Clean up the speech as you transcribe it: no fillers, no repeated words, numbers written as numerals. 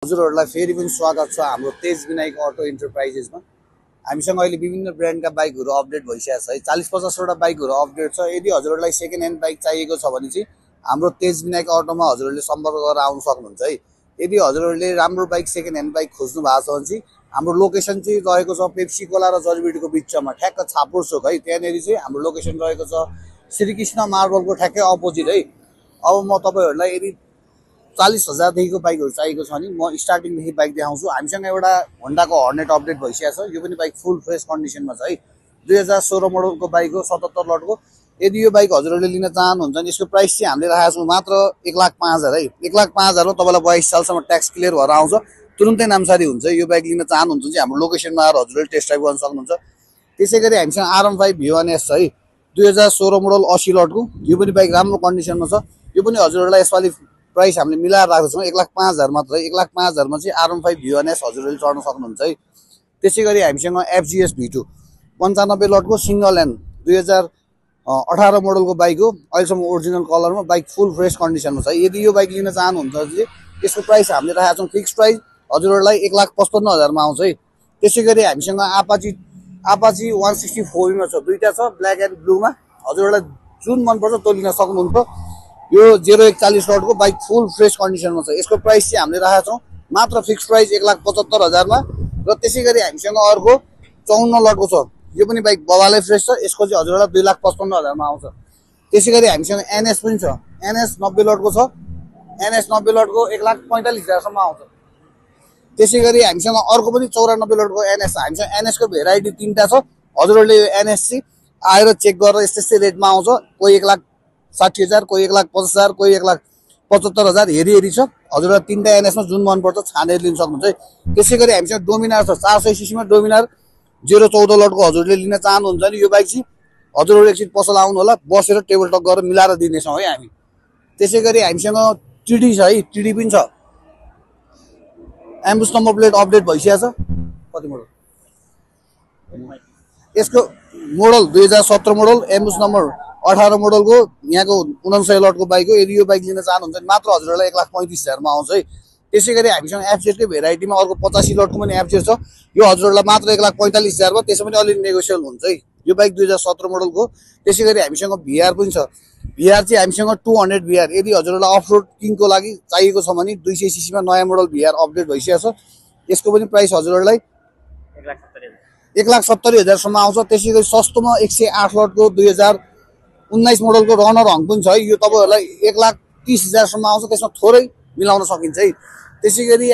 हजुरहरूलाई फेरि पनि स्वागत छ हाम्रो तेज विनायक अटो इन्टरप्राइजेसमा। हामीसँग अहिले विभिन्न ब्रान्डका बाइकहरू अपडेट भइसकेको छ है। 40-50 वटा बाइकहरू अपडेट छ। यदि हजुरहरूलाई सेकेन्ड ह्यान्ड बाइक चाहिएको छ भने चाहिँ हाम्रो तेज विनायक अटोमा हजुरहरूले सम्पर्क गरेर आउन सक्नुहुन्छ है। यदि हजुरहरूले राम्रो बाइक सेकेन्ड ह्यान्ड बाइक खोज्नु भएको छ भने चाहिँ हाम्रो लोकेसन चाहिँ रहेको छ पेप्सी कोला र जलबिडीको बिचमा, ठ्याक्क छापुर चोक है। त्यहाँनिर चाहिँ हाम्रो लोकेसन रहेको छ श्रीकृष्ण मार्बलको ठ्याक्कै अपोजिट है। अब म तपाईँहरूलाई यदि 40,000 देखिको बाइकहरू चाहिएको छ भने म स्टार्टिङदेखि बाइक देखाउँछु। हामीसँग एउटा होन्डाको हर्नेट अपडेट भइसकेको छ। यो पनि बाइक फुल फ्रेस कन्डिसनमा छ है। 2016 मोडलको बाइक हो, 77 लटको। यदि यो बाइक हजुरहरूले लिन चाहनुहुन्छ भने यसको प्राइस चाहिँ हामीले राखेको छौँ मात्र 1,05,000 है। 1,05,000 मा तपाईँलाई 22 सालसम्म ट्याक्स क्लियर भएर आउँछ, तुरुन्तै नामसारी हुन्छ। यो बाइक लिन चाहनुहुन्छ भने हाम्रो लोकेसनमा आएर हजुरहरूले टेस्ट ड्राइभ गर्न सक्नुहुन्छ। त्यसै गरी हामीसँग R15 V1S छ है, 2016 मोडल 80 लटको। यो पनि बाइक राम्रो कन्डिसनमा छ। यो पनि हजुरहरूलाई यसपालि प्राइस हामीले मिलाएर राखेको छौँ 1,05,000 मात्र। 1,05,000 मा चाहिँ R15 V1S हजुरहरूले चढ्न सक्नुहुन्छ है। त्यसै गरी हामीसँग FGS V2 95 लटको सिङ्गल ह्यान्ड 2018 मोडलको बाइक हो। अहिलेसम्म ओरिजिनल कलरमा, बाइक फुल फ्रेस कन्डिसनमा छ। यदि यो बाइक लिन चाहनुहुन्छ भने यसको प्राइस हामीले राखेको छौँ फिक्स प्राइस हजुरहरूलाई 1,55,000 मा आउँछ है। त्यसै गरी हामीसँग आपाची 164 मा छ, दुईटा छ, ब्ल्याक एन्ड ब्लूमा। हजुरहरूलाई जुन मनपर्छ त्यो लिन सक्नुहुन्छ। यो 041 लटको बाइक फुल फ्रेस कन्डिसनमा छ। यसको प्राइस चाहिँ हामीले राखेका छौँ मात्र फिक्स प्राइस 1,75,000 मा। र त्यसै गरी हामीसँग अर्को 54 लटको छ। यो पनि बाइक बवालै फ्रेस छ। यसको चाहिँ हजुरहरूलाई 2,55,000 मा आउँछ। त्यसै गरी हामीसँग NS पनि छ। NS 90 लटको छ। NS 90 लटको 1,45,000 सम्म आउँछ। त्यसै गरी हामीसँग अर्को पनि 94 लटको NS छ। हामीसँग NS को भेराइटी 3टा छ। हजुरहरूले यो NS चाहिँ आएर चेक गरेर यस्तै रेटमा आउँछ। कोही 1,60,000, कोही 1,50,000, कोही 1,75,000 हेरी छ। हजुरलाई 3टा NS मा जुन मनपर्छ छानेर लिन सक्नुहुन्छ है। त्यसै गरी हामीसँग डोमिनार छ, 400 सीसी मा डोमिनार 014 लटको। हजुरहरूले लिन चाहनुहुन्छ भने यो बाइक चाहिँ हजुरहरू एकछिन पसल आउनु होला, बसेर टेबल टक गरेर मिलाएर दिनेछौँ है हामी। त्यसै गरी हामीसँग TD छ है, TD पनि छ। एम्बुस नम्बर प्लेट अपडेट भइसकेको छ। कति मोडल यसको? मोडल 2017 मोडल, एम्बुस नम्बर 18 मोडलको, यहाँको 59 लटको बाइक हो। यदि यो बाइक लिन चाहनुहुन्छ भने मात्र हजुरहरूलाई 1,35,000 मा आउँछ है। त्यसै गरी हामीसँग FZ कै भेराइटीमा अर्को 85 लटको पनि FZ छ। यो हजुरहरूलाई मात्र 1,45,000 मा, त्यसो पनि अलिक नेगोसिएबल हुन्छ है। यो बाइक 2017 मोडलको। त्यसै गरी हामीसँग VR पनि छ। VR चाहिँ हामीसँग 200 VR। यदि हजुरहरूलाई अफरोड किङको लागि चाहिएको छ भने 200 सीसी मा नयाँ मोडल VR अपडेट भइसकेको छ। यसको पनि प्राइस हजुरहरूलाई 1,70,000 सम्म आउँछ। त्यसै गरी सस्तोमा 108 लटको 2019 मोडलको रनर हङ पनि छ है। यो तपाईँहरूलाई 1,30,000 सम्म आउँछ। त्यसमा थोरै मिलाउन सकिन्छ है। त्यसै गरी